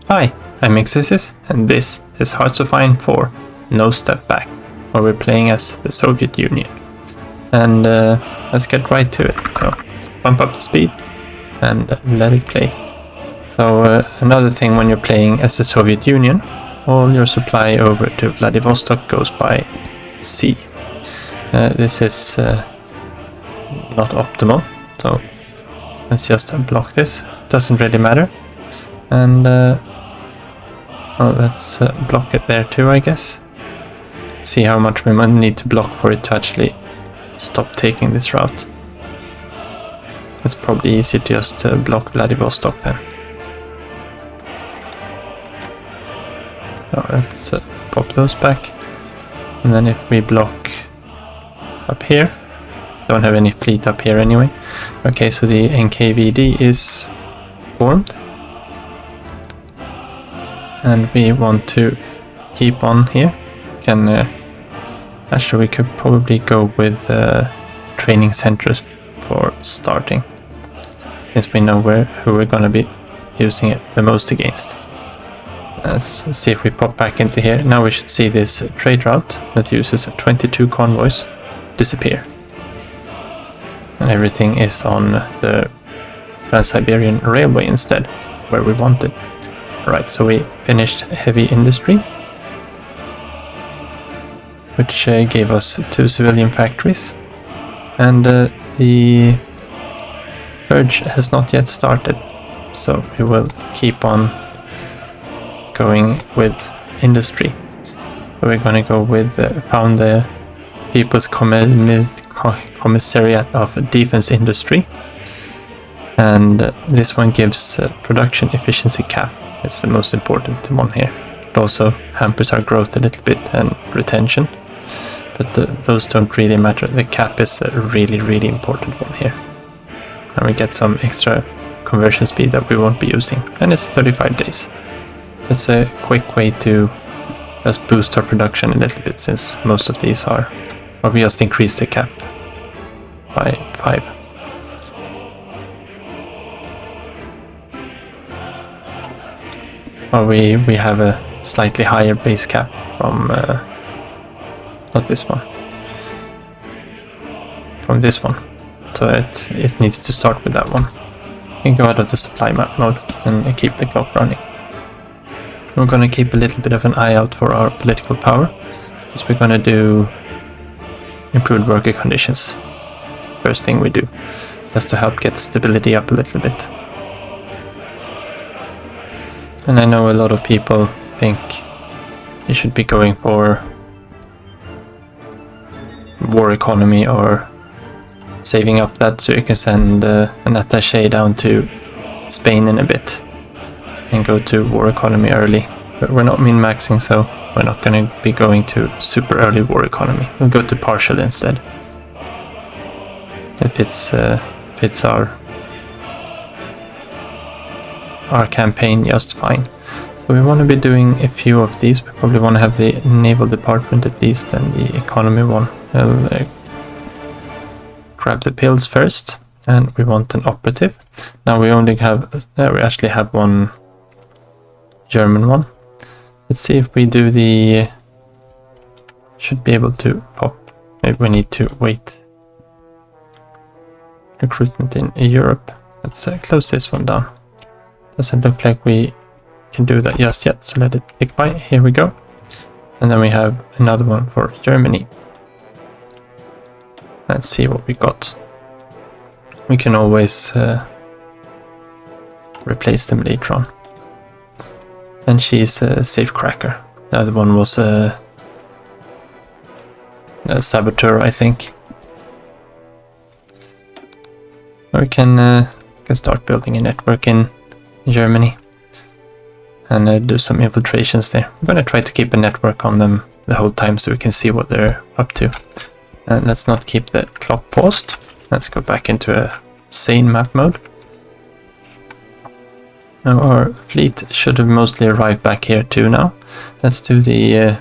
Hi, I'm Xysis, and this is Hearts of Iron 4 No Step Back, where we're playing as the Soviet Union. And let's get right to it. So, let's bump up the speed and let it play. So, another thing when you're playing as the Soviet Union, all your supply over to Vladivostok goes by sea. This is not optimal, so let's just block this. Doesn't really matter. And let's block it there too, I guess. See how much we might need to block for it to actually stop taking this route. It's probably easier to just block Vladivostok then. So let's pop those back. And then if we block up here, don't have any fleet up here anyway. Okay, so the NKVD is formed. And we want to keep on here. Actually, we could probably go with training centers for starting, since we know who we're going to be using it the most against. Let's see if we pop back into here. Now we should see this trade route that uses 22 convoys disappear. And everything is on the Trans-Siberian Railway instead, where we want it. Right, so we finished heavy industry, which gave us 2 civilian factories, and the purge has not yet started, so we will keep on going with industry. So we're going to go with found the People's Commissariat of Defense Industry, and this one gives production efficiency cap. It's the most important one here. It also hampers our growth a little bit and retention, but those don't really matter. The cap is a really important one here. And we get some extra conversion speed that we won't be using, and it's 35 days. It's a quick way to just boost our production a little bit, since most of these are, or we just increase the cap by 5. Or we have a slightly higher base cap from, not this one, from this one. So it needs to start with that one. You can go out of the supply map mode and keep the clock running. We're going to keep a little bit of an eye out for our political power, because we're going to do improved worker conditions. First thing we do, just to help get stability up a little bit. And I know a lot of people think you should be going for war economy or saving up that so you can send an attaché down to Spain in a bit and go to war economy early. But we're not min-maxing, so we're not going to be going to super early war economy. We'll go to partial instead. It fits our campaign just fine. So we want to be doing a few of these. We probably want to have the naval department at least, and the economy one. I'll grab the pills first, and we want an operative. Now we only have, we actually have one German one. Let's see if we do the, should be able to pop. Maybe we need to wait. Recruitment in Europe. Let's close this one down. Doesn't look like we can do that just yet, so let it tick by. Here we go. And then we have another one for Germany. Let's see what we got. We can always replace them later on. And she's a safecracker. The other one was a saboteur, I think. We can start building a network in Germany and do some infiltrations there. I'm going to try to keep a network on them the whole time so we can see what they're up to. And let's not keep the clock paused. Let's go back into a sane map mode. Now our fleet should have mostly arrived back here too now. Let's do the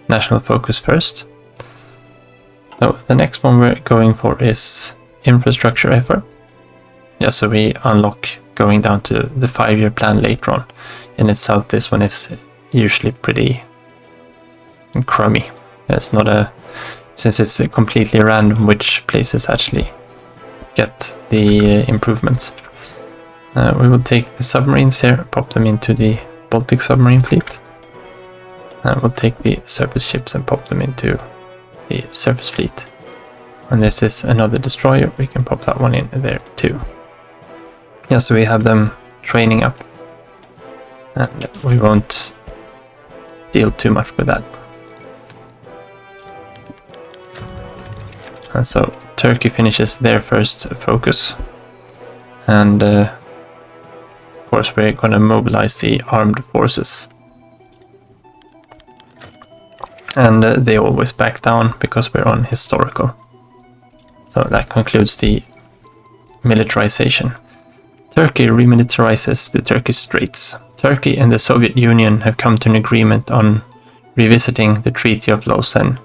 national focus first. So the next one we're going for is infrastructure effort. Yeah, so we unlock going down to the 5-year plan later on. In itself, this one is usually pretty crummy. It's not since it's completely random which places actually get the improvements. We will take the submarines here, pop them into the Baltic submarine fleet. We'll take the surface ships and pop them into the surface fleet. And this is another destroyer, we can pop that one in there too. Yeah, so we have them training up, and we won't deal too much with that. And so Turkey finishes their first focus, and of course we're going to mobilize the armed forces. And they always back down because we're on historical. So that concludes the militarization. Turkey remilitarizes the Turkish Straits. Turkey and the Soviet Union have come to an agreement on revisiting the Treaty of Lausanne,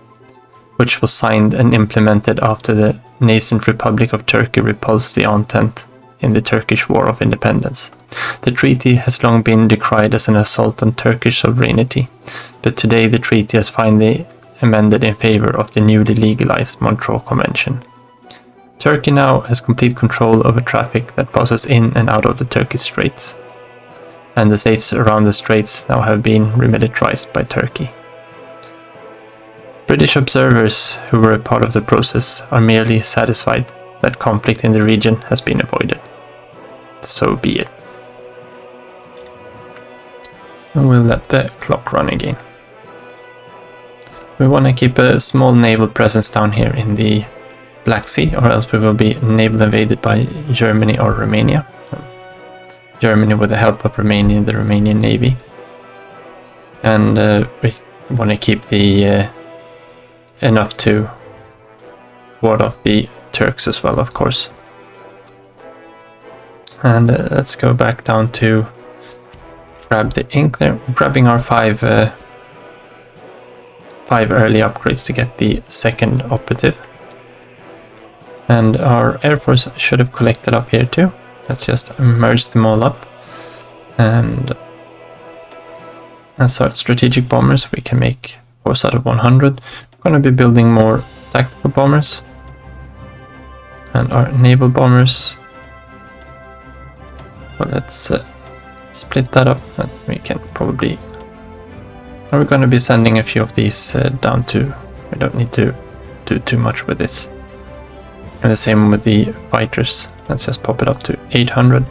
which was signed and implemented after the nascent Republic of Turkey repulsed the Entente in the Turkish War of Independence. The treaty has long been decried as an assault on Turkish sovereignty, but today the treaty has finally amended in favor of the newly legalized Montreux Convention. Turkey now has complete control over traffic that passes in and out of the Turkish Straits, and the states around the straits now have been remilitarized by Turkey. British observers who were a part of the process are merely satisfied that conflict in the region has been avoided. So be it. And we'll let the clock run again. We want to keep a small naval presence down here in the Black Sea, or else we will be naval invaded by Germany or Romania. Germany with the help of Romania, the Romanian Navy. And we want to keep the enough to ward off the Turks as well, of course. And let's go back down to grab the ink there. We're grabbing our five early upgrades to get the second operative. And our Air Force should have collected up here too. Let's just merge them all up. And as our strategic bombers, we can make 4 out of 100. We're going to be building more tactical bombers. And our naval bombers, well, let's split that up, and we can probably... We're going to be sending a few of these down to... We don't need to do too much with this. And the same with the fighters. Let's just pop it up to 800,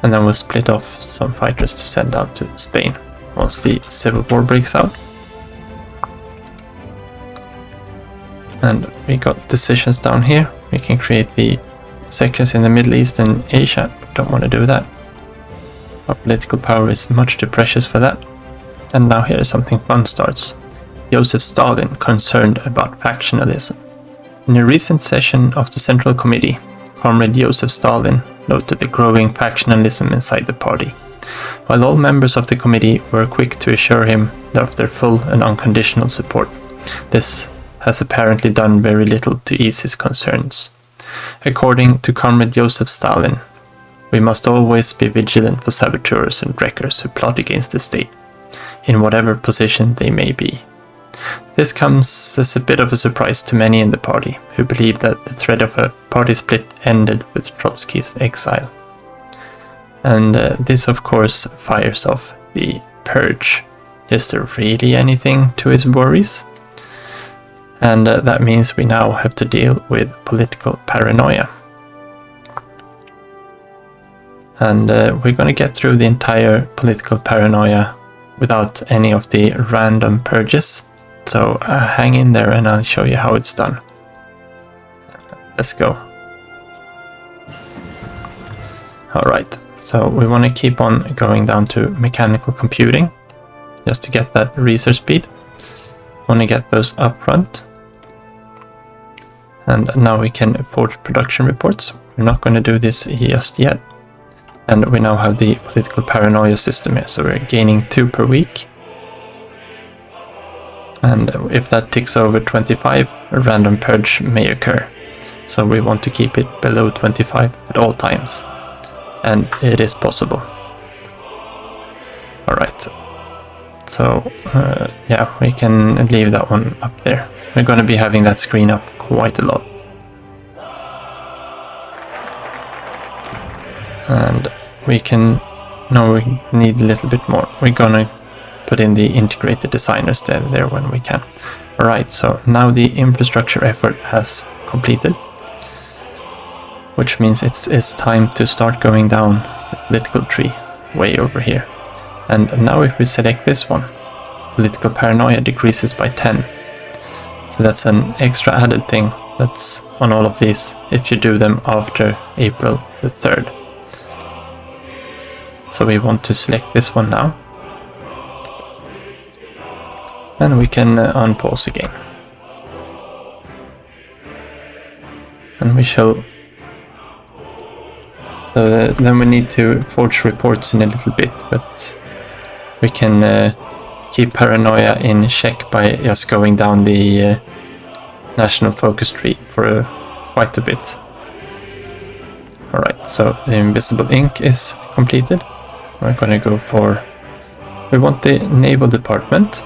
and then we'll split off some fighters to send down to Spain once the civil war breaks out. And we got decisions down here. We can create the sections in the Middle East and Asia. Don't want to do that. Our political power is much too precious for that. And now here something fun starts. Joseph Stalin concerned about factionalism. In a recent session of the Central Committee, Comrade Joseph Stalin noted the growing factionalism inside the party. While all members of the committee were quick to assure him of their full and unconditional support, this has apparently done very little to ease his concerns. According to Comrade Joseph Stalin, we must always be vigilant for saboteurs and wreckers who plot against the state, in whatever position they may be. This comes as a bit of a surprise to many in the party, who believe that the threat of a party split ended with Trotsky's exile. And this of course fires off the purge. Is there really anything to his worries? And that means we now have to deal with political paranoia. And we're going to get through the entire political paranoia without any of the random purges. So hang in there and I'll show you how it's done. Let's go. Alright, so we want to keep on going down to mechanical computing, just to get that research speed. Want to get those up front. And now we can forge production reports. We're not going to do this just yet. And we now have the political paranoia system here, so we're gaining 2 per week. And if that ticks over 25, a random purge may occur. So we want to keep it below 25 at all times. and it is possible. Alright, so yeah, we can leave that one up there. We're going to be having that screen up quite a lot. And we can, no, we need a little bit more. We're going to put in the integrated designers there when we can. Alright, so now the infrastructure effort has completed, which means it's time to start going down the political tree way over here. And now if we select this one, political paranoia decreases by 10. So that's an extra added thing that's on all of these if you do them after April the 3rd. So we want to select this one now. And we can unpause again. And we shall... then we need to forge reports in a little bit, but we can keep paranoia in check by just going down the national focus tree for quite a bit. Alright, so the invisible ink is completed. We're going to go for... we want the naval department.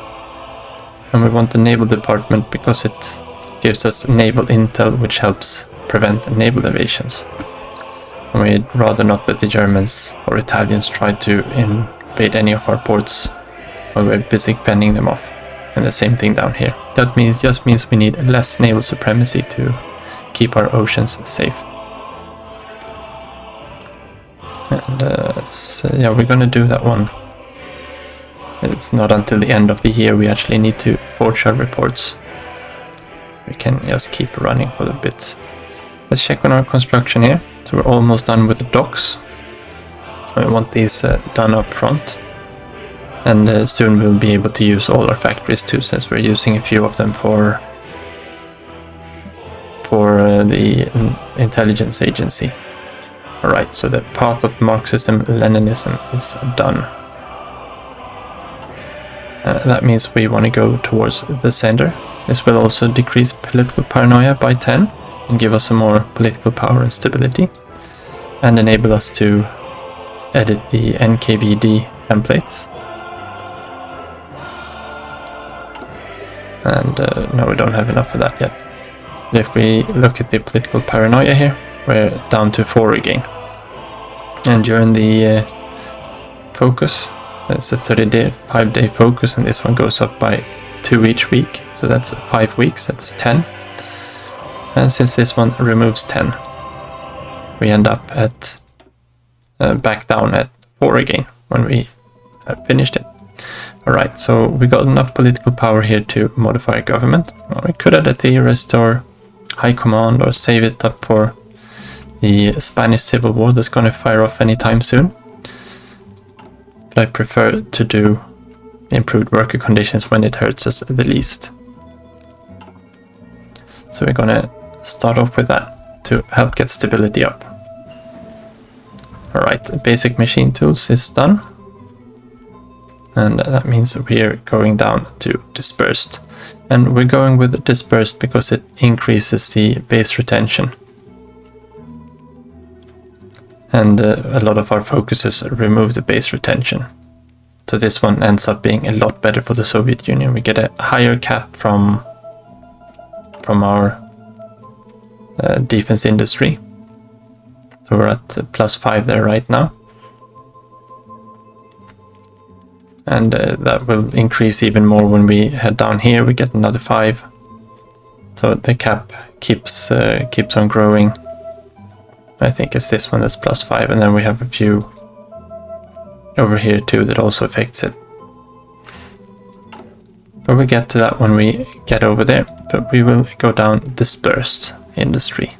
And we want the naval department because it gives us naval intel, which helps prevent naval invasions. And we'd rather not that the Germans or Italians try to invade any of our ports while we're busy fending them off. And the same thing down here. That just means we need less naval supremacy to keep our oceans safe. And yeah, we're gonna do that one. It's not until the end of the year we actually need to forge our reports. So we can just keep running for a bit. Let's check on our construction here. So we're almost done with the docks. We want these done up front. And soon we'll be able to use all our factories too, since we're using a few of them for the intelligence agency. Alright, so the path of Marxism-Leninism is done. That means we want to go towards the center. This will also decrease political paranoia by 10 and give us some more political power and stability, and enable us to edit the NKVD templates. And no, we don't have enough of that yet. But if we look at the political paranoia here, we're down to 4 again. And during the focus, it's a 35-day focus, and this one goes up by 2 each week, so that's 5 weeks, that's 10. And since this one removes 10, we end up at back down at 4 again when we have finished it. Alright, so we got enough political power here to modify a government. Well, we could add a theorist or high command or save it up for the Spanish Civil War that's going to fire off anytime soon. But I prefer to do improved worker conditions when it hurts us the least. So we're going to start off with that to help get stability up. Alright, basic machine tools is done. And that means we're going down to dispersed. And we're going with dispersed because it increases the base retention. And a lot of our focuses remove the base retention. So this one ends up being a lot better for the Soviet Union. We get a higher cap from our defense industry. So we're at +5 there right now. And that will increase even more when we head down here. We get another 5. So the cap keeps on growing. I think it's this one that's +5, and then we have a few over here too that also affects it. But we'll get to that when we get over there. But we will go down dispersed industry.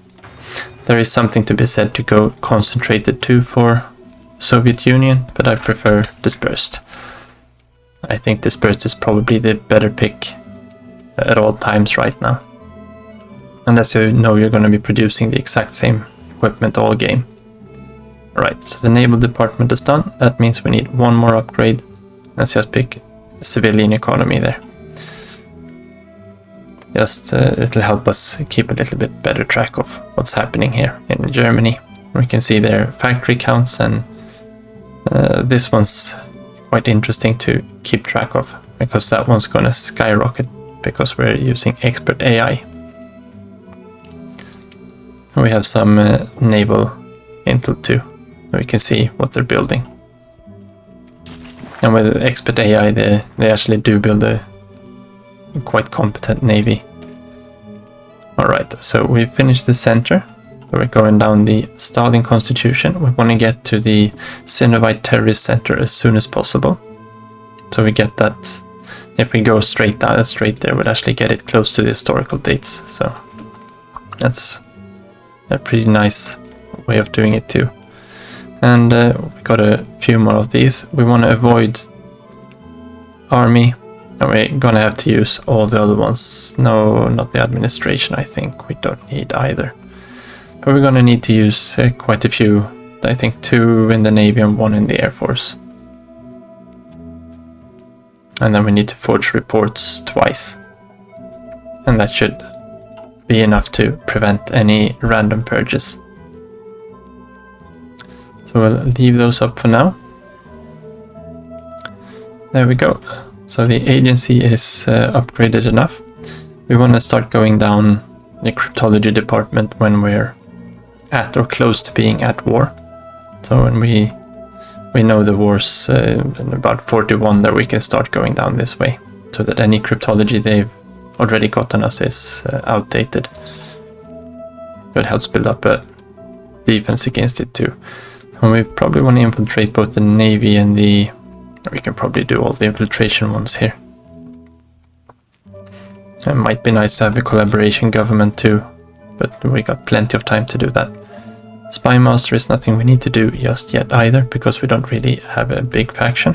There is something to be said to go concentrated too for Soviet Union, but I prefer dispersed. I think dispersed is probably the better pick at all times right now. Unless you know you're going to be producing the exact same equipment all game. Right, so the naval department is done. That means we need one more upgrade. Let's just pick civilian economy there. Just it'll help us keep a little bit better track of what's happening here in Germany. We can see their factory counts, and this one's quite interesting to keep track of, because that one's gonna skyrocket because we're using expert AI. We have some naval intel too, we can see what they're building. And with expert AI, they actually do build a quite competent navy. Alright, so we finished the center. We're going down the Stalin Constitution. We want to get to the Sino-Japanese terrorist center as soon as possible. So we get that. If we go straight down, straight there, we'll actually get it close to the historical dates. So that's a pretty nice way of doing it too. And we got a few more of these. We want to avoid army, and we're gonna have to use all the other ones. No, not the administration, I think we don't need either. But we're gonna need to use quite a few. I think 2 in the Navy and 1 in the Air Force. And then we need to forge reports twice. And that should be enough to prevent any random purges. So we'll leave those up for now. There we go. So the agency is upgraded enough. We want to start going down the cryptology department when we're at or close to being at war. So when we know the war's in about 41, that we can start going down this way, so that any cryptology they've already gotten us is outdated. It helps build up a defense against it too. And we probably want to infiltrate both the Navy and the... We can probably do all the infiltration ones here. It might be nice to have a collaboration government too, but we got plenty of time to do that. Spy Master is nothing we need to do just yet either, because we don't really have a big faction.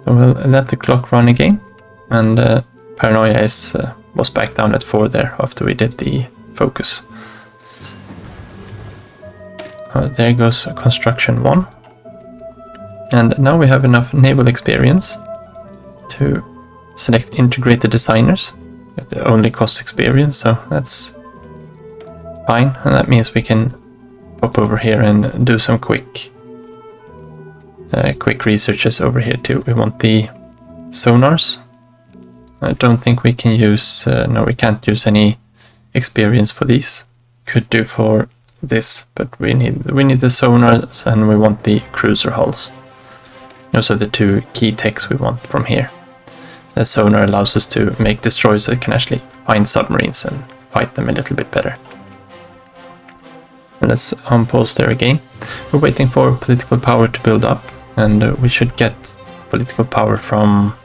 So we'll let the clock run again, and Paranoia was back down at 4 there after we did the focus. There goes construction 1. And now we have enough naval experience to select integrated designers. At the only cost experience, so that's fine, and that means we can pop over here and do some quick researches over here too. We want the sonars. I don't think we can use, no, we can't use any experience for these. Could do for this, but we need the sonars, and we want the cruiser hulls. Those are the 2 key techs we want from here. The sonar allows us to make destroyers that can actually find submarines and fight them a little bit better. And let's unpause there again. We're waiting for political power to build up, and we should get political power from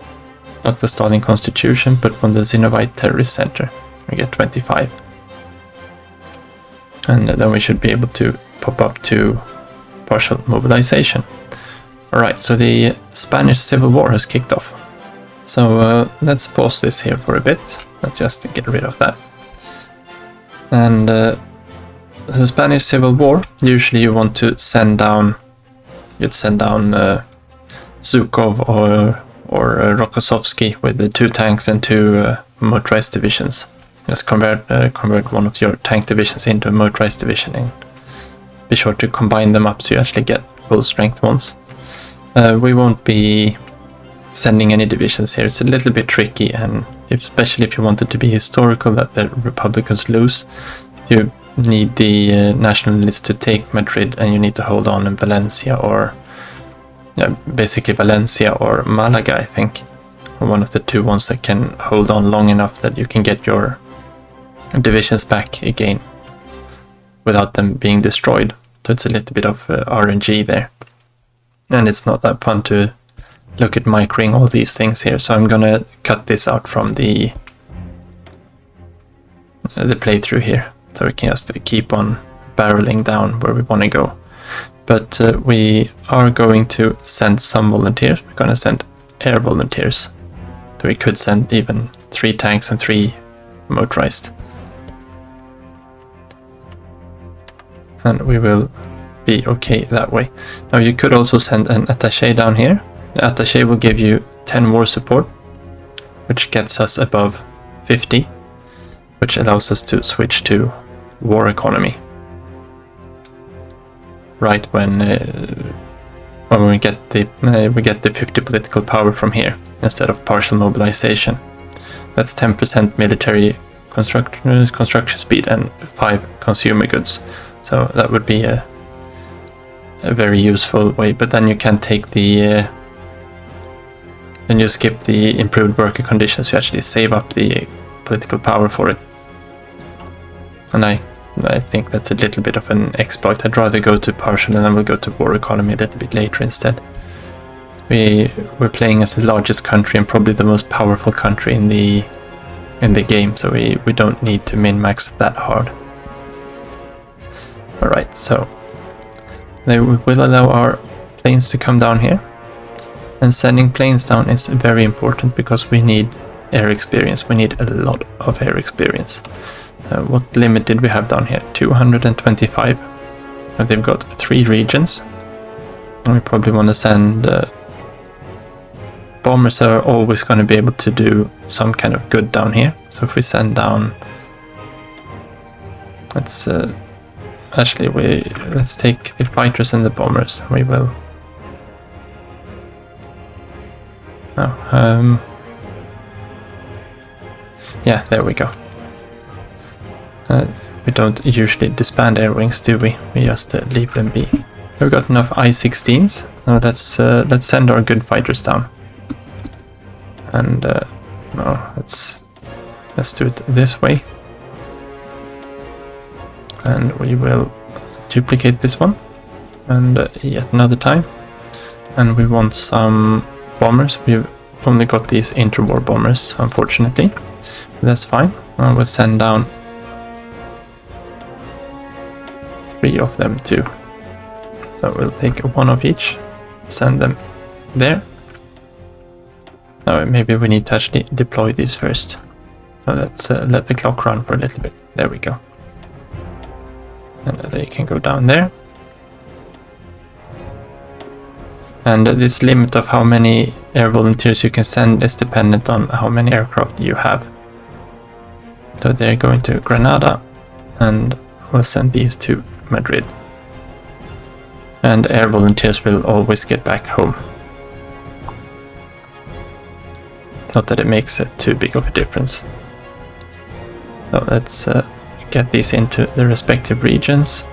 not the Stalin Constitution, but from the Sino-Japanese Terrorist Center. We get 25. And then we should be able to pop up to partial mobilization. Alright, so the Spanish Civil War has kicked off. So let's pause this here for a bit. Let's just get rid of that. And the Spanish Civil War, usually you want to send down, you'd send down Zhukov or Rokossovsky with the 2 tanks and 2 motorized divisions. Just convert one of your tank divisions into a motorized division, and be sure to combine them up so you actually get full strength ones. We won't be sending any divisions here. It's a little bit tricky, and especially if you want it to be historical that the Republicans lose, you need the nationalists to take Madrid, and you need to hold on in Valencia, or basically Valencia or Malaga, I think. One of the 2 ones that can hold on long enough that you can get your divisions back again without them being destroyed. So it's a little bit of RNG there. And it's not that fun to look at microing all these things here, so I'm gonna cut this out from the playthrough here, so we can just keep on barreling down where we want to go. But we are going to send some volunteers. We're gonna send air volunteers. So we could send even 3 tanks and 3 motorized. And we will be okay that way. Now you could also send an attaché down here. The attaché will give you 10 war support, which gets us above 50, which allows us to switch to war economy. right when we get the 50 political power from here instead of partial mobilization. That's 10% military construction speed and 5 consumer goods. So that would be a very useful way. But then you can take the then you skip the improved worker conditions. You actually save up the political power for it. And I think that's a little bit of an exploit. I'd rather go to partial and then we'll go to war economy a little bit later instead. We're playing as the largest country and probably the most powerful country in the game, so we don't need to min-max that hard. Alright, so they will allow our planes to come down here. And sending planes down is very important because we need air experience. We need a lot of air experience. What limit did we have down here? 225. And they've got 3 regions. And we probably want to send... bombers are always going to be able to do some kind of good down here. So if we send down... Let's take the fighters and the bombers. We will... yeah, there we go. We don't usually disband air wings, do we? We just leave them be. We've got enough I-16s. Now let's send our good fighters down. And no, let's do it this way. And we will duplicate this one. And yet another time. And we want some bombers. We've only got these interwar bombers, unfortunately. But that's fine. We'll send down 3 of them too. So we'll take 1 of each, send them there. Now maybe we need to actually deploy these first. So let's let the clock run for a little bit. There we go. And they can go down there. And this limit of how many air volunteers you can send is dependent on how many aircraft you have. So they're going to Granada, and we'll send these to Madrid. And air volunteers will always get back home. Not that it makes too big of a difference. So let's get these into the respective regions.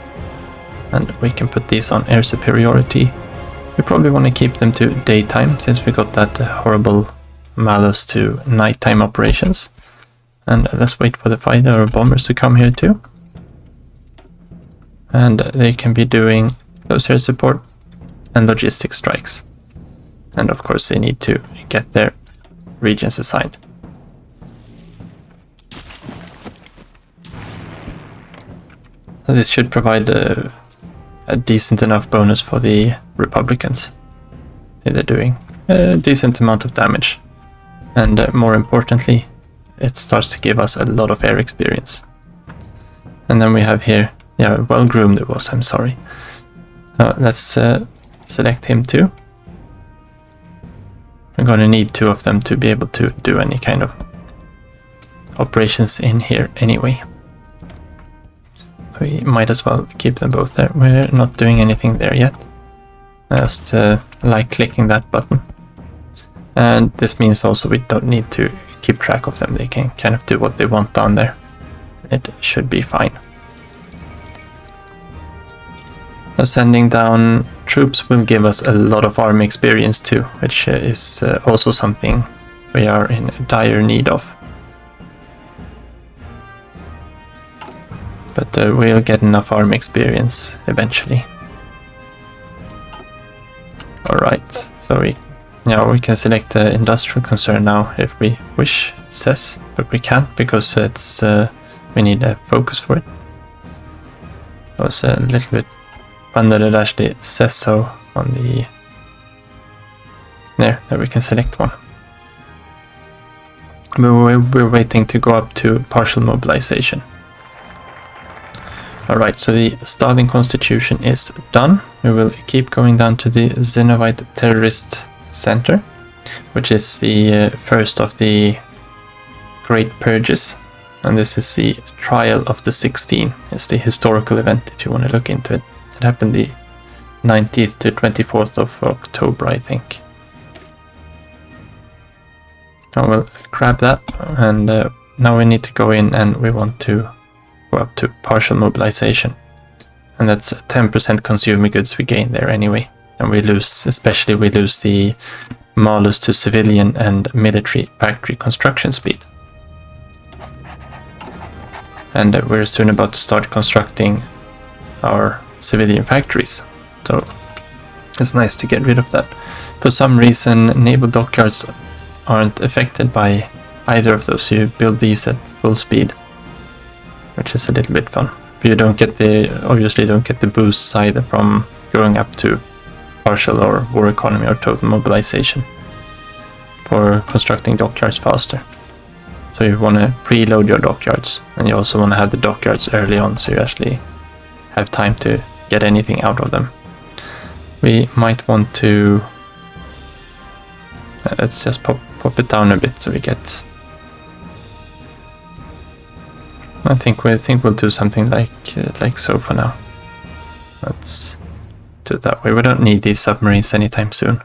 And we can put these on air superiority. We probably want to keep them to daytime, since we got that horrible malus to nighttime operations. And let's wait for the fighter or bombers to come here too. And they can be doing close air support and logistic strikes. And of course they need to get their regions assigned. So this should provide a decent enough bonus for the Republicans. They're doing a decent amount of damage. And more importantly, it starts to give us a lot of air experience. And then we have here, yeah, well groomed it was, I'm sorry. Let's select him too. I'm going to need 2 of them to be able to do any kind of operations in here anyway. We might as well keep them both there. We're not doing anything there yet. Just like clicking that button. And this means also we don't need to keep track of them. They can kind of do what they want down there. It should be fine. Now sending down troops will give us a lot of army experience too, which is also something we are in dire need of. But we'll get enough army experience eventually. Alright, so we can select the industrial concern now if we wish, it says, but we can't because it's we need a focus for it. It was a little bit fun that it actually says so on the... There we can select one. We're waiting to go up to partial mobilization. Alright, so the Stalin Constitution is done. We will keep going down to the Xenovite Terrorist Center, which is the first of the Great Purges. And this is the Trial of the 16. It's the historical event, if you want to look into it. It happened the 19th to 24th of October, I think. I will grab that, and now we need to go in and we want to go up to partial mobilization. And that's 10% consumer goods we gain there anyway. And we lose, especially we lose the malus to civilian and military factory construction speed. And we're soon about to start constructing our civilian factories. So it's nice to get rid of that. For some reason, naval dockyards aren't affected by either of those. You build these at full speed, which is a little bit fun. But you don't get obviously don't get the boosts either from going up to partial or war economy or total mobilization for constructing dockyards faster. So you want to preload your dockyards, and you also want to have the dockyards early on so you actually have time to get anything out of them. We might want to let's just pop it down a bit so we get. I think we'll do something like so for now. Let's do it that way. We don't need these submarines anytime soon.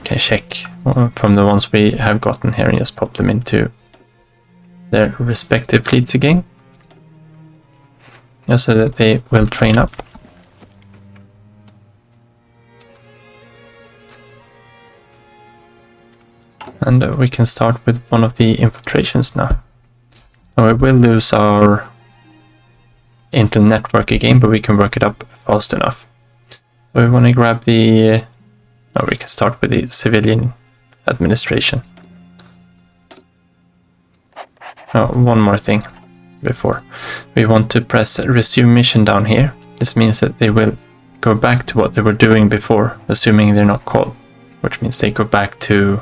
Okay, check from the ones we have gotten here and just pop them into their respective fleets again, just so that they will train up. And we can start with one of the infiltrations now. Now we will lose our Intel network again, but we can work it up fast enough. So we want to grab the... No, we can start with the civilian administration. Oh, one more thing before. We want to press resume mission down here. This means that they will go back to what they were doing before, assuming they're not called, which means they go back to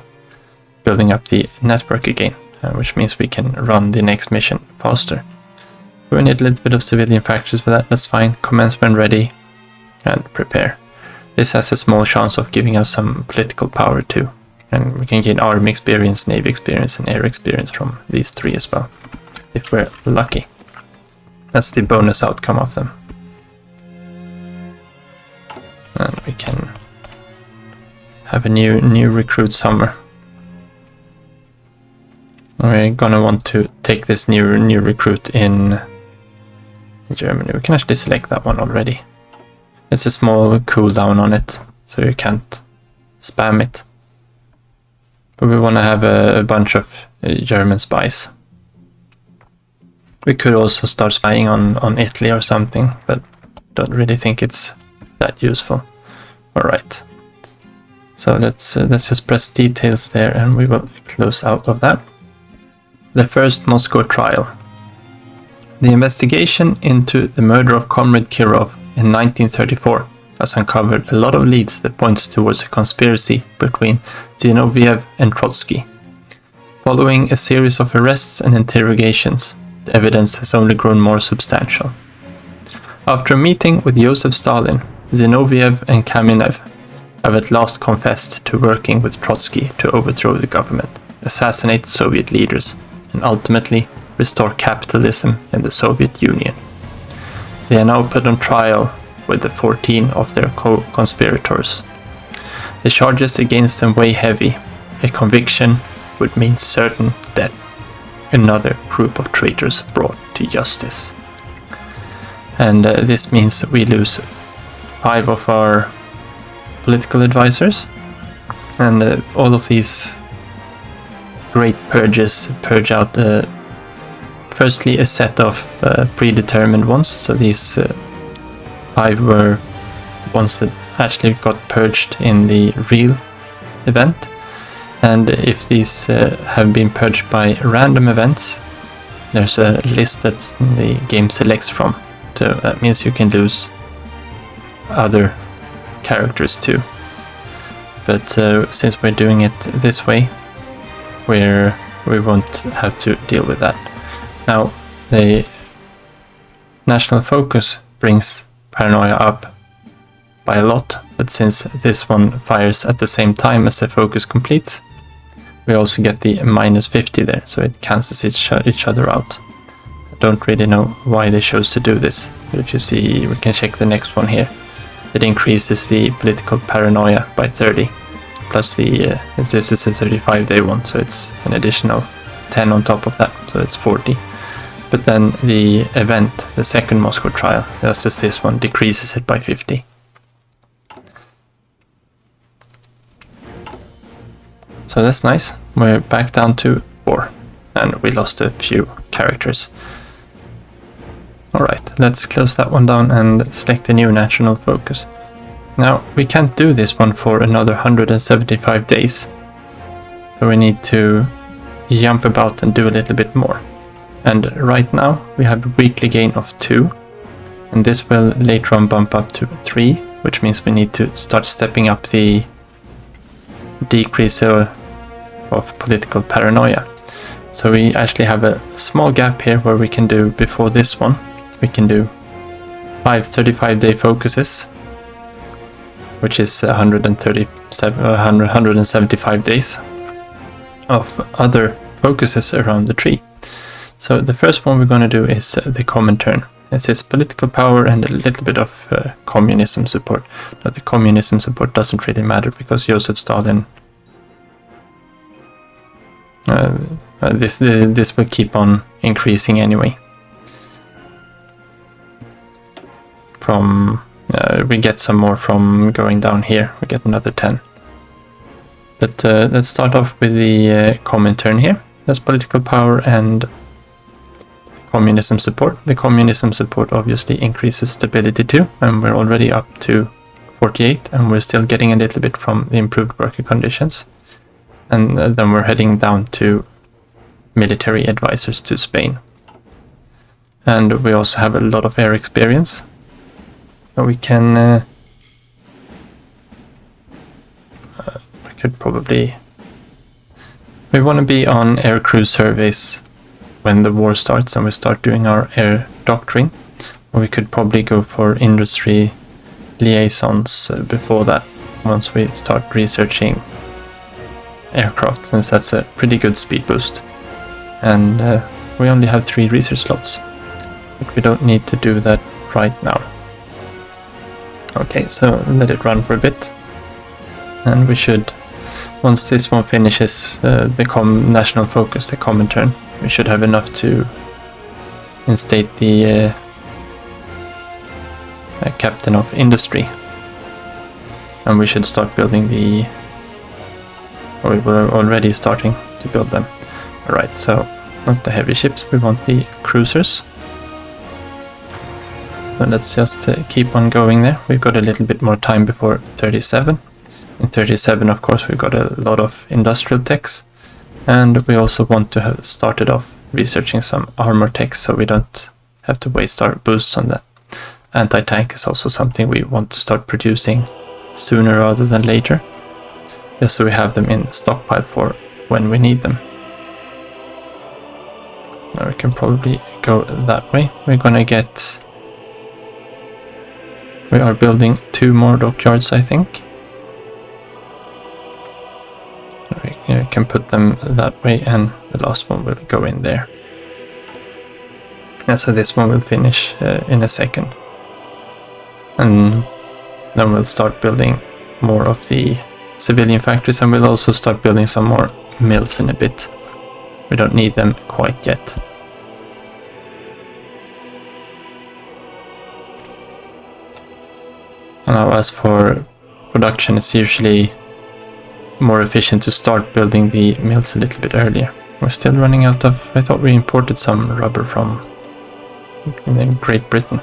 building up the network again, which means we can run the next mission faster. We need a little bit of civilian factories for that, that's fine. Commence when ready, and prepare. This has a small chance of giving us some political power too, and we can gain army experience, navy experience, and air experience from these three as well, if we're lucky. That's the bonus outcome of them. And we can have a new recruit somewhere. We're gonna want to take this new recruit in Germany. We can actually select that one already. It's a small cooldown on it, so you can't spam it. But we want to have a bunch of German spies. We could also start spying on Italy or something, but don't really think it's that useful. Alright. So let's just press details there and we will close out of that. The first Moscow trial. The investigation into the murder of Comrade Kirov in 1934 has uncovered a lot of leads that points towards a conspiracy between Zinoviev and Trotsky. Following a series of arrests and interrogations, the evidence has only grown more substantial. After a meeting with Joseph Stalin, Zinoviev and Kamenev have at last confessed to working with Trotsky to overthrow the government, assassinate Soviet leaders, and ultimately restore capitalism in the Soviet Union. They are now put on trial with the 14 of their co-conspirators. The charges against them weigh heavy. A conviction would mean certain death. Another group of traitors brought to justice. And this means that we lose 5 of our political advisors, and all of these great purges purge out firstly a set of predetermined ones. So these 5 were ones that actually got purged in the real event, and if these have been purged by random events, there's a list that the game selects from. So that means you can lose other characters too. But since we're doing it this way, we won't have to deal with that. Now, the national focus brings paranoia up by a lot, but since this one fires at the same time as the focus completes, we also get the -50 there, so it cancels each other out. I don't really know why they chose to do this, but if you see, we can check the next one here. it increases the political paranoia by 30. Plus this is a 35-day one, so it's an additional 10 on top of that, so it's 40. But then the event, the second Moscow trial, just as this one, decreases it by 50. So that's nice. We're back down to 4, and we lost a few characters. Alright, let's close that one down and select a new national focus. Now, we can't do this one for another 175 days. So we need to jump about and do a little bit more. And right now, we have a weekly gain of 2. And this will later on bump up to 3, which means we need to start stepping up the decrease of political paranoia. So we actually have a small gap here where we can do, before this one, we can do 5 35-day focuses, which is 175 days of other focuses around the tree. So the first one we're going to do is the common turn. It says political power and a little bit of communism support. But the communism support doesn't really matter because Joseph Stalin, this will keep on increasing anyway. From we get some more from going down here. We get another 10. But let's start off with the common turn here. That's political power and communism support. The communism support obviously increases stability too, and we're already up to 48, and we're still getting a little bit from the improved worker conditions. And then we're heading down to military advisors to Spain. And we also have a lot of air experience. So we can we could probably, we want to be on air crew surveys when the war starts and we start doing our air doctrine. Or we could probably go for industry liaisons before that, once we start researching aircraft, since that's a pretty good speed boost. And we only have 3 research slots, but we don't need to do that right now. Okay, so let it run for a bit, and we should, once this one finishes the national focus, the common turn, we should have enough to instate the captain of industry, and we should start building the, or we were already starting to build them. Alright, so not the heavy ships, we want the cruisers. So let's just keep on going there. We've got a little bit more time before 37. In 37, of course, we've got a lot of industrial techs, and we also want to have started off researching some armor techs so we don't have to waste our boosts on that. Anti-tank is also something we want to start producing sooner rather than later, just so we have them in the stockpile for when we need them. Now we can probably go that way. We're gonna get, we are building 2 more dockyards, I think. We can put them that way, and the last one will go in there. Yeah, so this one will finish in a second. And then we'll start building more of the civilian factories, and we'll also start building some more mills in a bit. We don't need them quite yet. Now, as for production, it's usually more efficient to start building the mills a little bit earlier. We're still running out of, I thought we imported some rubber from Great Britain.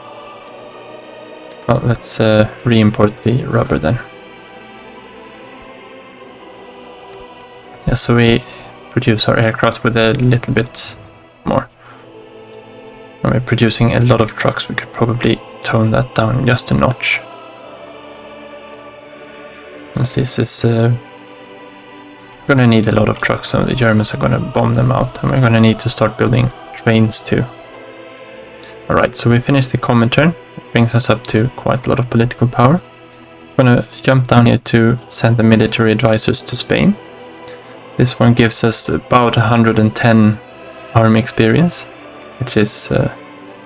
Well, let's re-import the rubber then. Yeah, so we produce our aircraft with a little bit more. When we're producing a lot of trucks, we could probably tone that down just a notch. As this is gonna need a lot of trucks, so the Germans are gonna bomb them out, and we're gonna need to start building trains too. Alright, so we finished the common turn. It brings us up to quite a lot of political power. I'm gonna jump down here to send the military advisors to Spain. This one gives us about 110 army experience, which is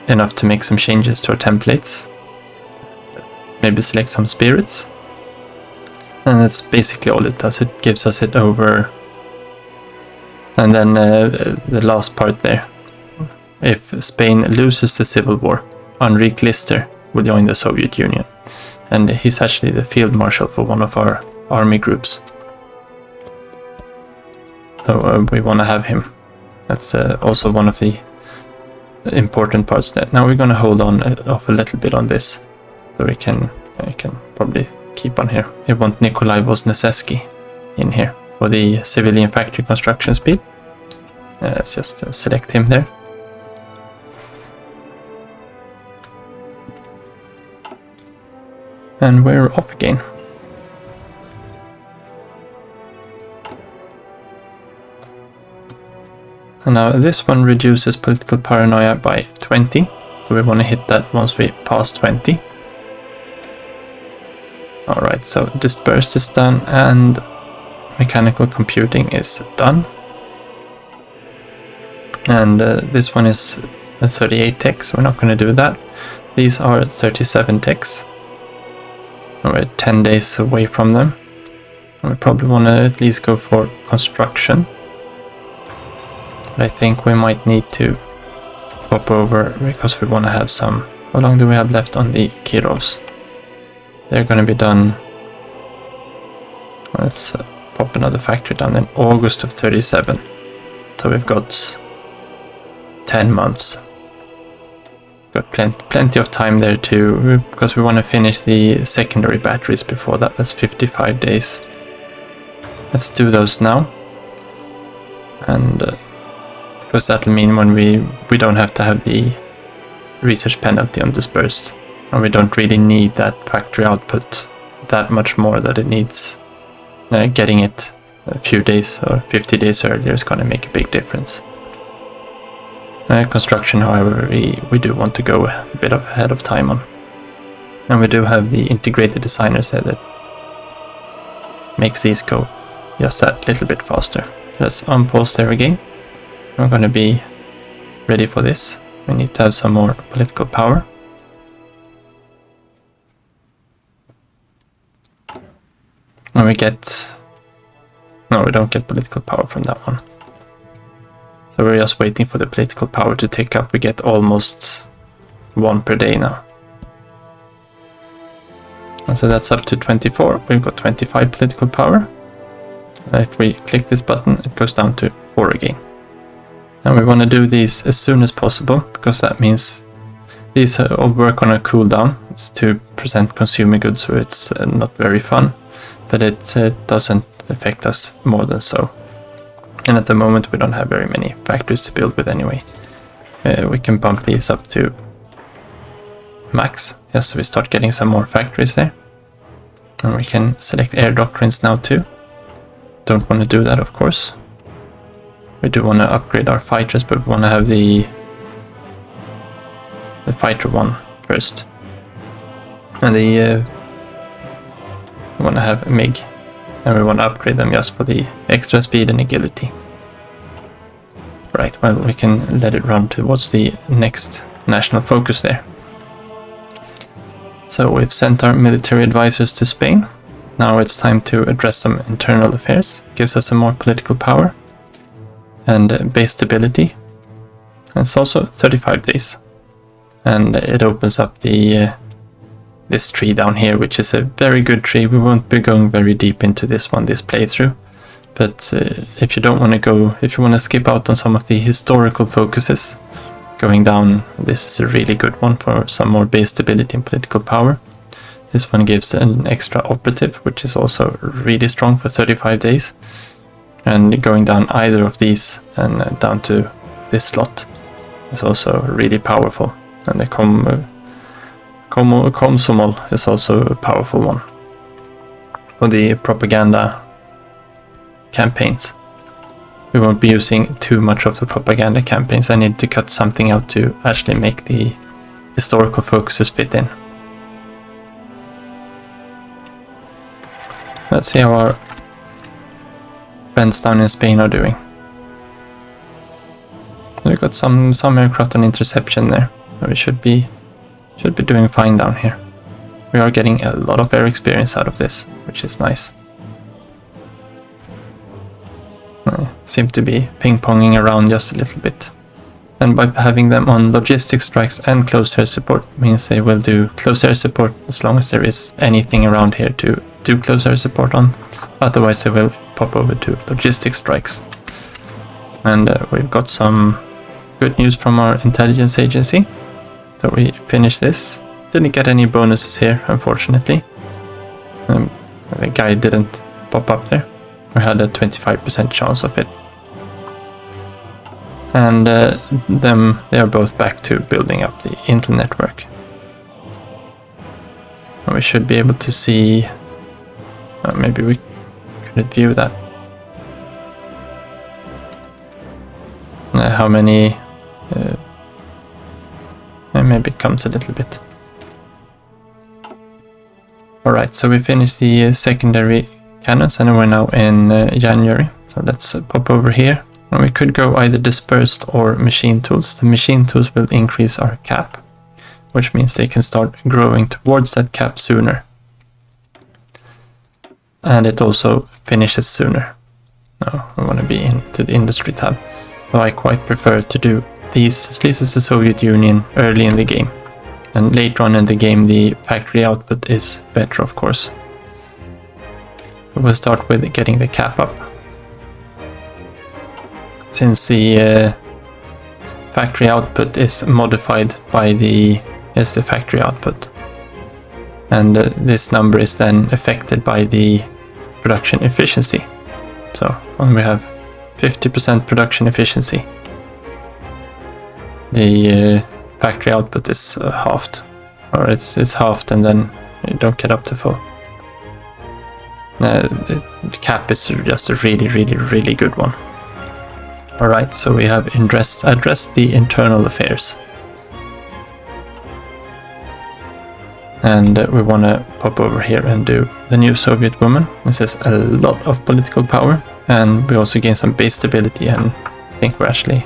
enough to make some changes to our templates. maybe select some spirits. And that's basically all it does. It gives us it over. And then the last part there. If Spain loses the civil war, Enrique Lister will join the Soviet Union. And he's actually the field marshal for one of our army groups. So we want to have him. That's also one of the important parts there. Now we're going to hold on off a little bit on this. So we can probably keep on here. We want Nikolai Vozneseski in here for the civilian factory construction speed. Let's just select him there. And we're off again. And now this one reduces political paranoia by 20. So we want to hit that once we pass 20. Alright, so dispersed is done and mechanical computing is done. And this one is 38 techs, we're not going to do that. These are 37 techs. We're 10 days away from them. We probably want to at least go for construction. But I think we might need to pop over because we want to have some... How long do we have left on the Kirovs? They're going to be done... Let's pop another factory down in August of 37. So we've got 10 months. Got plenty of time there too, because we want to finish the secondary batteries before that. That's 55 days. Let's do those now. And because that'll mean when we don't have to have the research penalty on dispersed. And we don't really need that factory output that much more that it needs. Getting it a few days or 50 days earlier is going to make a big difference. Construction, however, we do want to go a bit ahead of time on. And we do have the integrated designers there that makes these go just that little bit faster. Let's unpause there again. We're going to be ready for this. We need to have some more political power. And we get... No, we don't get political power from that one. So we're just waiting for the political power to take up. We get almost 1 per day now. And so that's up to 24. We've got 25 political power. If we click this button, it goes down to 4 again. And we want to do these as soon as possible, because that means these all work on a cooldown. It's 2% consumer goods, so it's not very fun. But it doesn't affect us more than so. And at the moment we don't have very many factories to build with anyway. We can bump these up to max, just so we start getting some more factories there. And we can select air doctrines now too. Don't want to do that, of course. We do want to upgrade our fighters, but we want to have the fighter one first. And we want to have MiG. And we want to upgrade them just for the extra speed and agility. Right, well, we can let it run towards the next national focus there. So we've sent our military advisors to Spain. Now it's time to address some internal affairs. Gives us some more political power and base stability. And it's also 35 days. And it opens up the this tree down here, which is a very good tree. We won't be going very deep into this one, this playthrough. But if you don't want to go, if you want to skip out on some of the historical focuses, going down, this is a really good one for some more base stability and political power. This one gives an extra operative, which is also really strong for 35 days. And going down either of these and down to this slot is also really powerful. And the Komsomol is also a powerful one for the propaganda campaigns. We won't be using too much of the propaganda campaigns. I need to cut something out to actually make the historical focuses fit in. Let's see how our friends down in Spain are doing. We've got some aircraft on interception there. We should be doing fine down here. we are getting a lot of air experience out of this, which is nice. Seem to be ping-ponging around just a little bit. And by having them on logistic strikes and close air support means they will do close air support as long as there is anything around here to do close air support on. Otherwise they will pop over to logistic strikes. And we've got some good news from our intelligence agency. So we finished this. Didn't get any bonuses here, unfortunately. The guy didn't pop up there. We had a 25% chance of it. And they are both back to building up the Intel network. And we should be able to see, maybe we could view that. How many, maybe it comes a little bit. Alright, so we finished the secondary cannons and we're now in January. So let's pop over here. And we could go either dispersed or machine tools. The machine tools will increase our cap, which means they can start growing towards that cap sooner. And it also finishes sooner. Now we want to be into the industry tab. So I quite prefer to do these, at least as the Soviet Union, early in the game. And later on in the game the factory output is better, of course. We'll start with getting the cap up. Since the factory output is modified by the factory output, and this number is then affected by the production efficiency. So when we have 50% production efficiency, the factory output is halved, or it's halved, and then you don't get up to full. The cap is just a really good one. Alright, so we have addressed the internal affairs. And we want to pop over here and do the new Soviet woman. This is a lot of political power, and we also gain some base stability, and I think we're actually...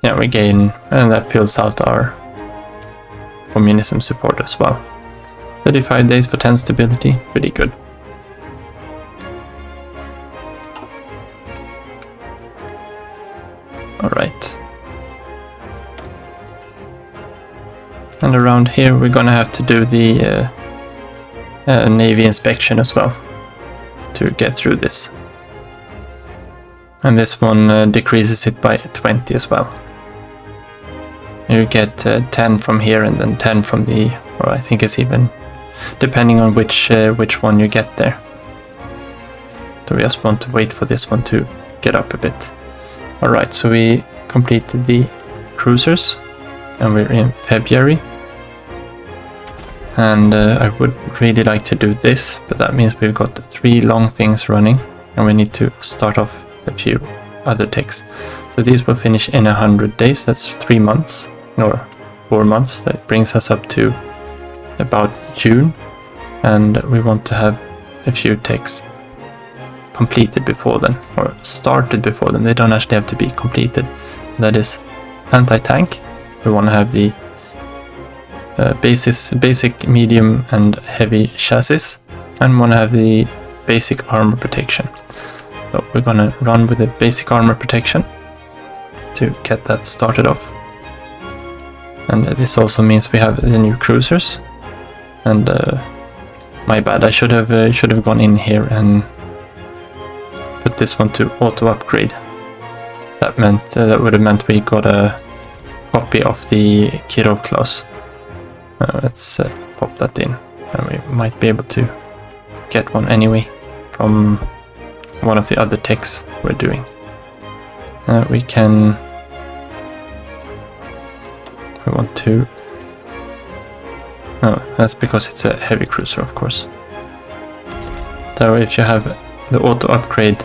Yeah, we gain, and that fills out our communism support as well. 35 days for 10 stability, pretty good. Alright. And around here we're gonna have to do the Navy inspection as well to get through this. And this one decreases it by 20 as well. You get 10 from here and then 10 from the, or I think it's even, depending on which one you get there. So we just want to wait for this one to get up a bit. Alright, so we completed the cruisers and we're in February. And I would really like to do this, but that means we've got 3 long things running and we need to start off a few other techs. So these will finish in 100 days, that's 3 months, or 4 months. That brings us up to about June, and we want to have a few techs completed before then, or started before then. They don't actually have to be completed. That is anti-tank. We want to have the basic, medium and heavy chassis, and want to have the basic armor protection. So we're gonna run with the basic armor protection to get that started off. And this also means we have the new cruisers. And my bad, I should have gone in here and put this one to auto upgrade. That would have meant we got a copy of the Kirov class. Let's pop that in, and we might be able to get one anyway from one of the other techs we're doing. We want to... Oh, that's because it's a heavy cruiser, of course. So if you have the auto upgrade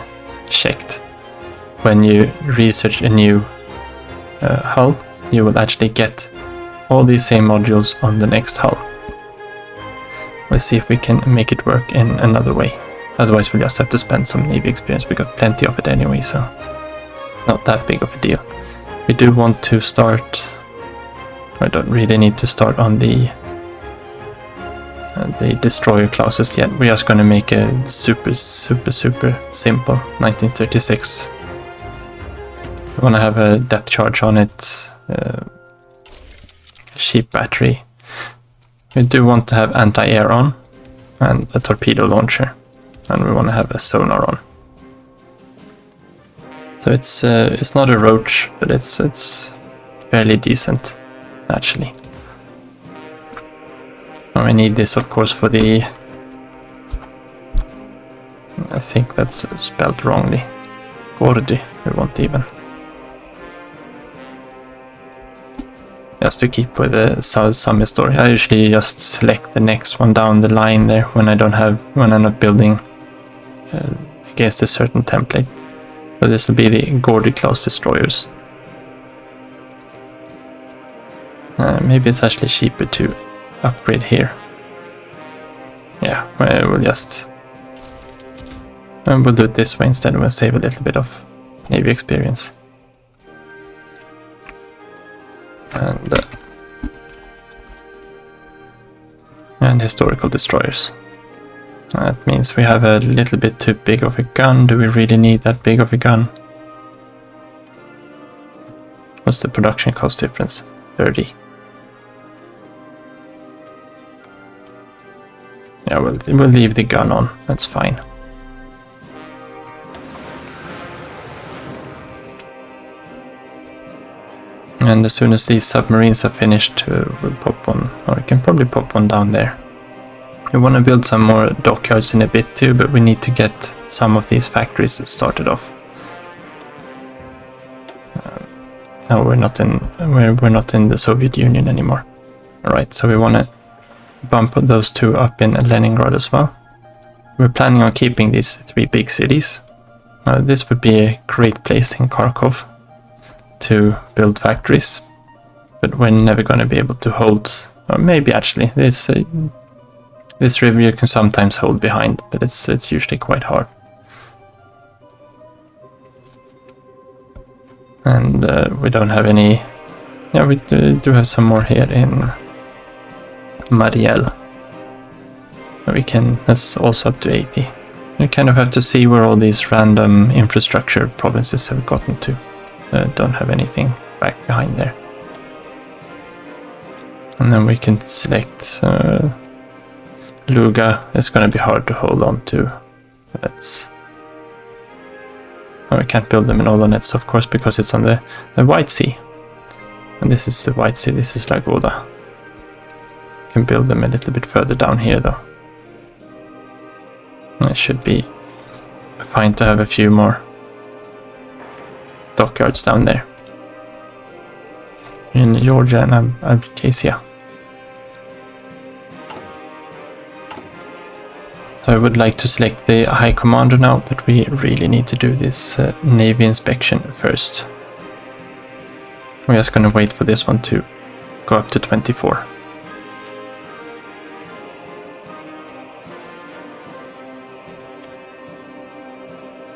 checked when you research a new hull, you will actually get all these same modules on the next hull. We'll see if we can make it work in another way. Otherwise we'll just have to spend some Navy experience. We got plenty of it anyway, so it's not that big of a deal. We do want to start... I don't really need to start on the the destroyer classes yet. We're just going to make a super simple 1936. We want to have a depth charge on it, cheap battery. We do want to have anti-air on and a torpedo launcher, and we want to have a sonar on. So it's not a roach, but it's fairly decent actually. And we need this, of course, for the... I think that's spelled wrongly. Gordi, we want even. Just to keep with the summer story. I usually just select the next one down the line there when I'm not building against a certain template. So this will be the Gordi class destroyers. Maybe it's actually cheaper to upgrade here. Yeah, we'll just... we'll do it this way instead, and we'll save a little bit of Navy experience. And historical destroyers. That means we have a little bit too big of a gun. Do we really need that big of a gun? What's the production cost difference? 30. Yeah, we'll leave the gun on. That's fine. And as soon as these submarines are finished, we'll pop one, or we can probably pop one down there. We want to build some more dockyards in a bit too, but we need to get some of these factories started off. No, we're not in the Soviet Union anymore. All right, so we want to bump those two up in Leningrad as well. We're planning on keeping these 3 big cities. This would be a great place in Kharkov to build factories, but we're never going to be able to hold, or maybe actually this river you can sometimes hold behind, but it's usually quite hard. And we don't have any. Yeah, we do have some more here in Mariel. We can. That's also up to 80. You kind of have to see where all these random infrastructure provinces have gotten to. Don't have anything back behind there. And then we can select Luga. It's going to be hard to hold on to. Let's. Oh, we can't build them in Olonets, of course, because it's on the White Sea. And this is the White Sea. This is Lagoda. Can build them a little bit further down here, though. It should be fine to have a few more dockyards down there in Georgia and Abkhazia. So I would like to select the High Commander now, but we really need to do this Navy inspection first. We're just going to wait for this one to go up to 24.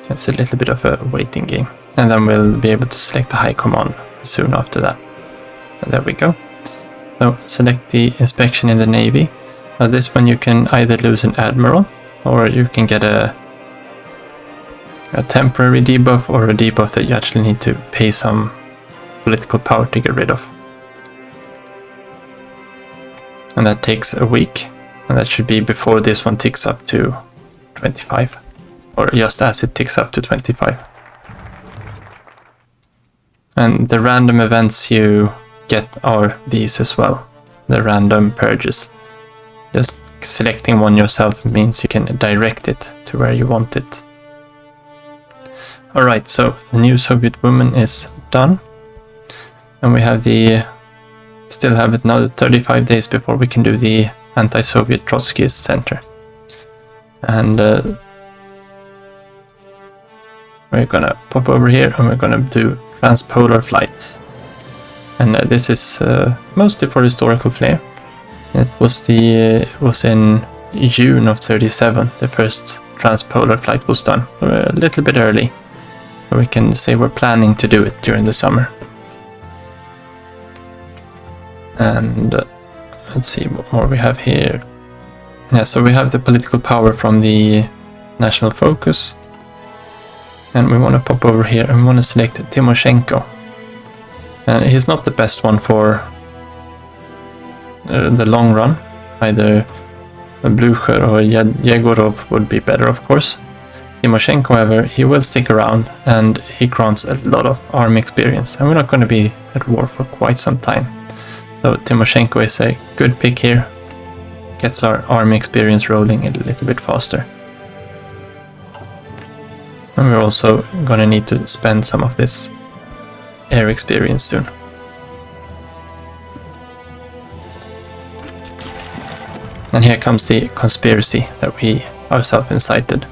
It's a little bit of a waiting game. And then we'll be able to select the High Command soon after that. And there we go. So select the inspection in the Navy. Now this one you can either lose an Admiral, or you can get a temporary debuff, or a debuff that you actually need to pay some political power to get rid of. And that takes a week. And that should be before this one ticks up to 25. Or just as it ticks up to 25. And the random events you get are these as well. The random purges. Just selecting one yourself means you can direct it to where you want it. Alright, so the new Soviet woman is done. And we have still have another 35 days before we can do the anti-Soviet Trotskyist Center. And we're gonna pop over here and we're gonna do transpolar flights. And this is mostly for historical flair. It was in June of 37 the first transpolar flight was done. We're a little bit early, but we can say we're planning to do it during the summer. And let's see what more we have here. Yeah, so we have the political power from the national focus. And we want to pop over here and we want to select Timoshenko. And he's not the best one for the long run. Either Blucher or Yegorov would be better, of course. Timoshenko, however, he will stick around and he grants a lot of army experience. And we're not going to be at war for quite some time. So Timoshenko is a good pick here. Gets our army experience rolling a little bit faster. And we're also going to need to spend some of this air experience soon. And here comes the conspiracy that we ourselves incited.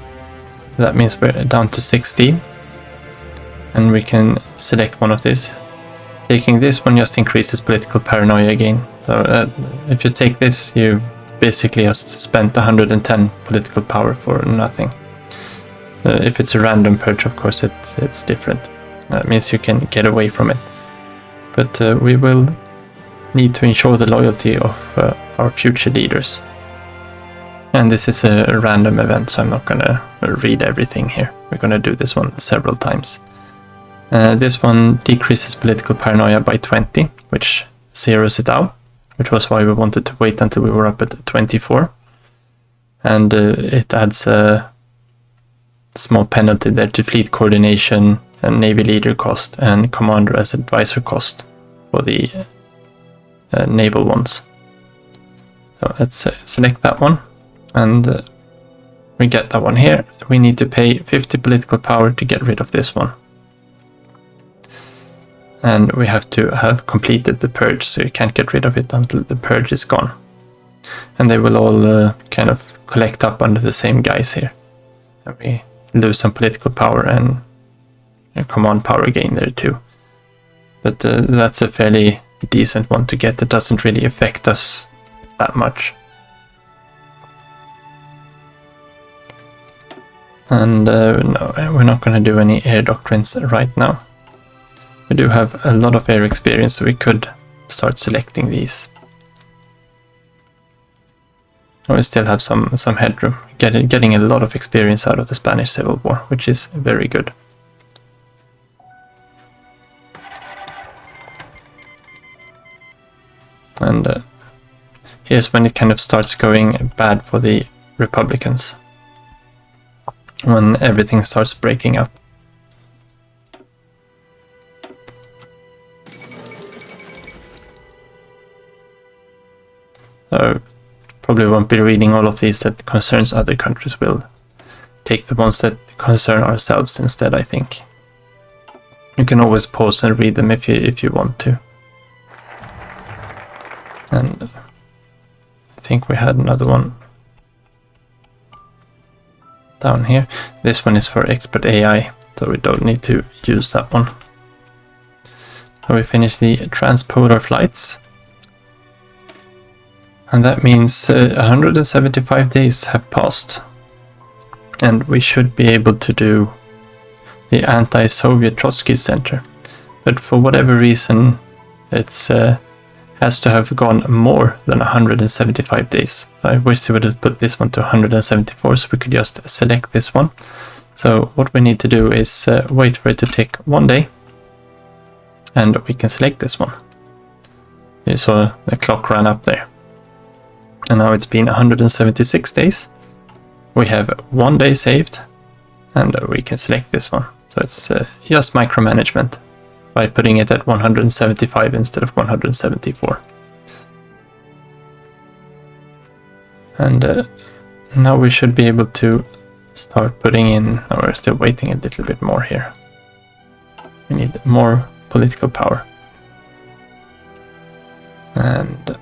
That means we're down to 16. And we can select one of these. Taking this one just increases political paranoia again. So if you take this, you've basically just spent 110 political power for nothing. If it's a random purge, of course, it's different. That means you can get away from it. But we will need to ensure the loyalty of our future leaders. And this is a random event, so I'm not going to read everything here. We're going to do this one several times. This one decreases political paranoia by 20, which zeroes it out, which was why we wanted to wait until we were up at 24. And it adds a small penalty there to fleet coordination and navy leader cost and commander as advisor cost for the naval ones. So let's select that one, and we get that one here. We need to pay 50 political power to get rid of this one. And we have to have completed the purge, so you can't get rid of it until the purge is gone. And they will all kind of collect up under the same guys here. And we lose some political power and command power gain there too. But that's a fairly decent one to get. It doesn't really affect us that much. And no, we're not going to do any air doctrines right now. We do have a lot of air experience, so we could start selecting these. We still have some headroom, getting a lot of experience out of the Spanish Civil War, which is very good. And here's when it kind of starts going bad for the Republicans. When everything starts breaking up. So probably won't be reading all of these that concerns other countries. We'll take the ones that concern ourselves instead, I think. You can always pause and read them if you want to. And I think we had another one down here. This one is for expert AI, so we don't need to use that one. So we finish the transporter flights. And that means 175 days have passed. And we should be able to do the anti-Soviet Trotsky Center. But for whatever reason, it's has to have gone more than 175 days. I wish they would have put this one to 174, so we could just select this one. So what we need to do is wait for it to take 1 day. And we can select this one. You saw the clock ran up there. And now it's been 176 days. We have 1 day saved, and we can select this one. So it's just micromanagement by putting it at 175 instead of 174. And now we should be able to start putting in, oh, we're still waiting a little bit more here. We need more political power. And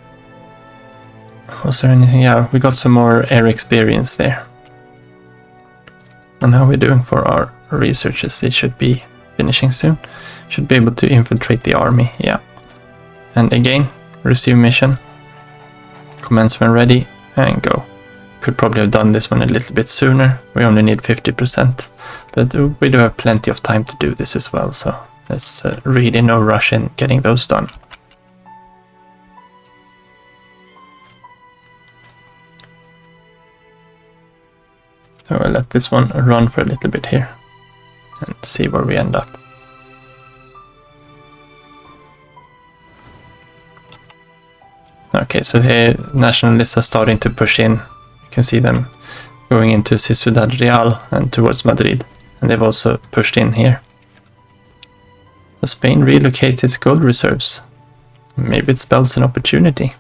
was there anything? Yeah, we got some more air experience there. And how are we doing for our researches? They should be finishing soon. Should be able to infiltrate the army, yeah. And again, resume mission. Commence when ready, and go. Could probably have done this one a little bit sooner. We only need 50%. But we do have plenty of time to do this as well, so there's really no rush in getting those done. So I'll let this one run for a little bit here and see where we end up. Okay, so the nationalists are starting to push in. You can see them going into Ciudad Real and towards Madrid. And they've also pushed in here. So Spain relocates its gold reserves. Maybe it spells an opportunity.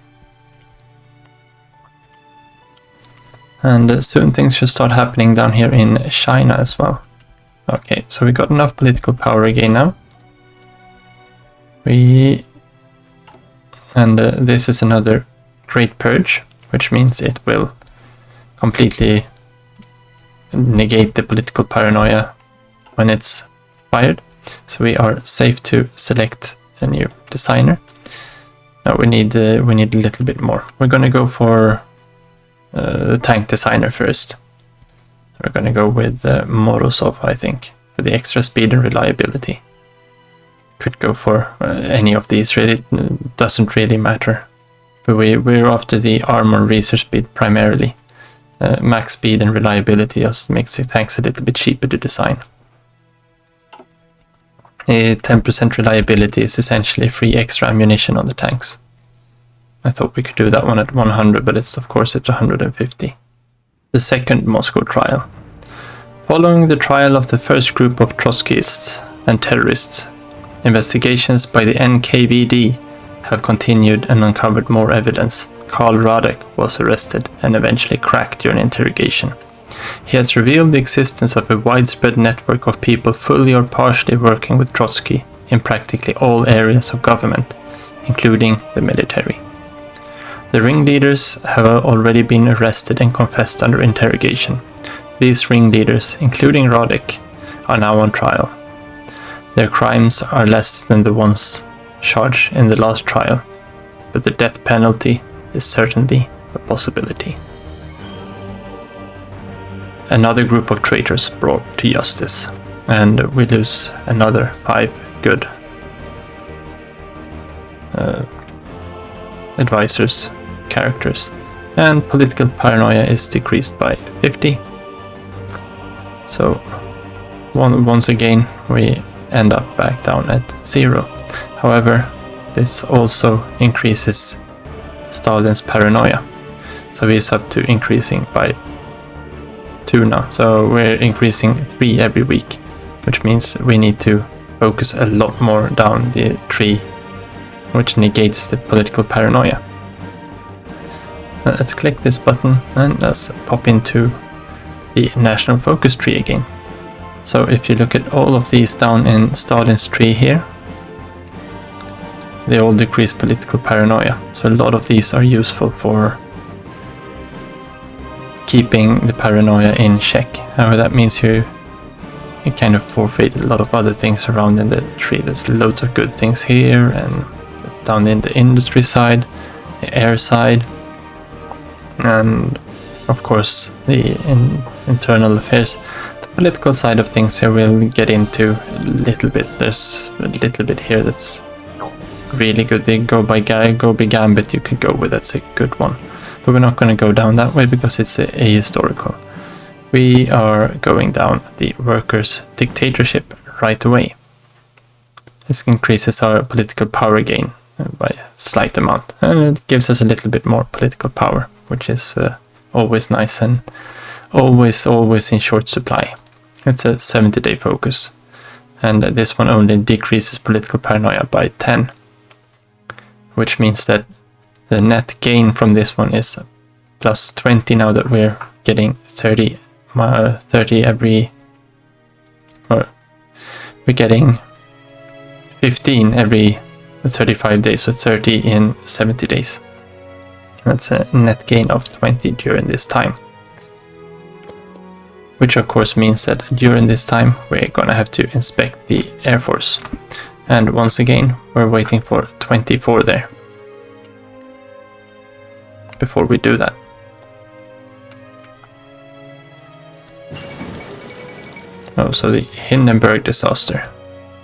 And soon things should start happening down here in China as well. Okay, so we got enough political power again now. This is another great purge, which means it will completely negate the political paranoia when it's fired. So we are safe to select a new designer. Now we need a little bit more. We're going to go for the tank designer first. We're going to go with Morozov, I think, for the extra speed and reliability. Could go for any of these, really, doesn't really matter. But we're after the armor research speed primarily. Max speed and reliability just makes the tanks a little bit cheaper to design. A 10% reliability is essentially free extra ammunition on the tanks. I thought we could do that one at 100, but of course it's 150. The second Moscow trial. Following the trial of the first group of Trotskyists and terrorists, investigations by the NKVD have continued and uncovered more evidence. Karl Radek was arrested and eventually cracked during interrogation. He has revealed the existence of a widespread network of people fully or partially working with Trotsky in practically all areas of government, including the military. The ringleaders have already been arrested and confessed under interrogation. These ringleaders, including Radek, are now on trial. Their crimes are less than the ones charged in the last trial, but the death penalty is certainly a possibility. Another group of traitors brought to justice, and we lose another 5 good advisors, characters, and political paranoia is decreased by 50. So once again we end up back down at 0. However, this also increases Stalin's paranoia, so he's up to increasing by 2 now. So we're increasing 3 every week, which means we need to focus a lot more down the tree, which negates the political paranoia. Let's click this button and let's pop into the national focus tree again. So if you look at all of these down in Stalin's tree here, they all decrease political paranoia. So a lot of these are useful for keeping the paranoia in check. However, that means you kind of forfeit a lot of other things around in the tree. There's loads of good things here, and down in the industry side, the air side, and of course the internal affairs. The political side of things here we'll get into a little bit. There's a little bit here that's really good. The Gobi Gambit you could go with, that's a good one. But we're not going to go down that way because it's ahistorical. We are going down the workers' dictatorship right away. This increases our political power gain by a slight amount, and it gives us a little bit more political power, which is always nice and always in short supply. It's a 70-day focus, and this one only decreases political paranoia by 10, which means that the net gain from this one is plus 20 now that we're getting 30 every, or we're getting 15 every 35 days, so 30 in 70 days. That's a net gain of 20 during this time. Which of course means that during this time we're gonna have to inspect the Air Force. And once again, we're waiting for 24 there before we do that. Oh, so the Hindenburg disaster.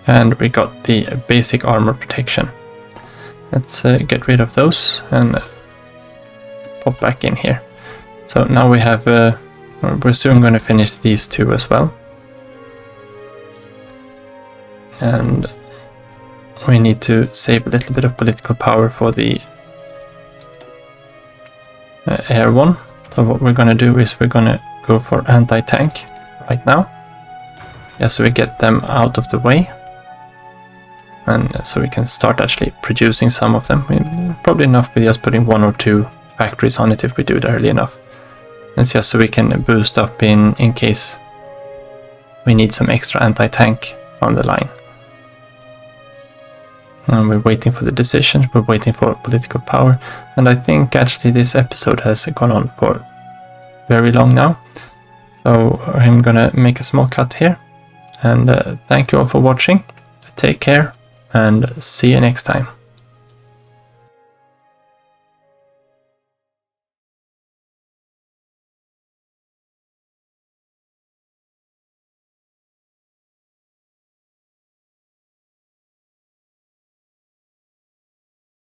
And we got the basic armor protection. Let's get rid of those and pop back in here. So now we have We're soon going to finish these two as well. And we need to save a little bit of political power for the air one. So what we're going to do is we're going to go for anti-tank right now. Yeah, so we get them out of the way. And so we can start actually producing some of them. Probably enough with just putting 1 or 2 factories on it if we do it early enough. It's just so we can boost up in case we need some extra anti-tank on the line. And we're waiting for the decisions, we're waiting for political power, and I think actually this episode has gone on for very long now. So I'm gonna make a small cut here, and thank you all for watching. Take care, and see you next time.